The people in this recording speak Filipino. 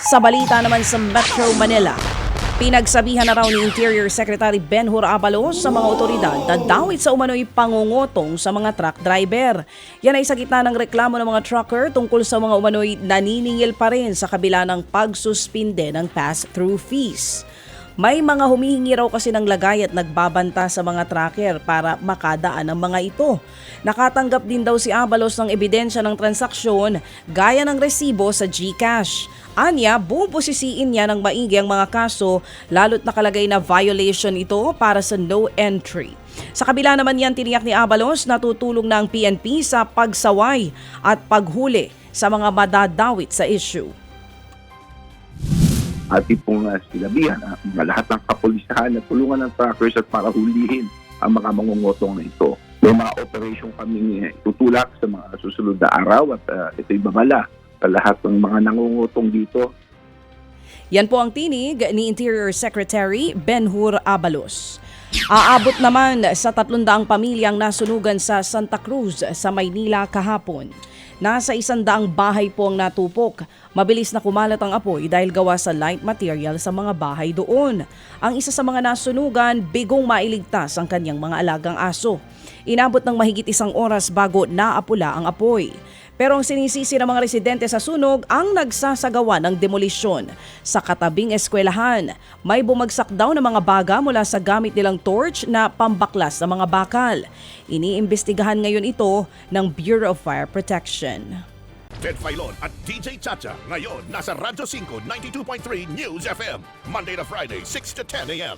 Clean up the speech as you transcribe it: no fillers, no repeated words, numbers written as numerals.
Sa balita naman sa Metro Manila, pinagsabihan na raw ni Interior Secretary Benhur Abalos sa mga otoridad na dawit sa umano'y pangungutong sa mga truck driver. Yan ay sa gitna ng reklamo ng mga trucker tungkol sa mga umano'y naniningil pa rin sa kabila ng pagsuspinde ng pass-through fees. May mga humihingi raw kasi ng lagay at nagbabanta sa mga tracker para makadaan ang mga ito. Nakatanggap din daw si Abalos ng ebidensya ng transaksyon gaya ng resibo sa GCash. Anya, bubusisiin niya ng maigi ang mga kaso lalo't nakalagay na violation ito para sa no entry. Sa kabila naman yan, tiniyak ni Abalos na tutulong na ang PNP sa pagsaway at paghuli sa mga madadawit sa issue. Ating pong sinabihan na lahat ng kapulisahan na tulungan ng truckers at para hulihin ang mga mangungutong na ito. May mga operation kami tutulak sa mga susunod na araw at ito'y babala sa lahat ng mga nangungutong dito. Yan po ang tinig ni Interior Secretary Benhur Abalos. Aabot naman sa 300 pamilyang nasunugan sa Santa Cruz sa Maynila kahapon. Nasa 100 bahay po ang natupok. Mabilis na kumalat ang apoy dahil gawa sa light material sa mga bahay doon. Ang isa sa mga nasunugan, bigong mailigtas ang kanyang mga alagang aso. Inabot ng mahigit 1 oras bago naapula ang apoy. Pero ang sinisisi ng mga residente sa sunog ang nagsasagawa ng demolisyon. Sa katabing eskwelahan, may bumagsak daw ng mga baga mula sa gamit nilang torch na pambaklas ng mga bakal. Iniimbestigahan ngayon ito ng Bureau of Fire Protection. Ted Filon at DJ Chacha ngayon nasa Radyo 5 92.3 News FM Monday to Friday 6 to 10 a.m.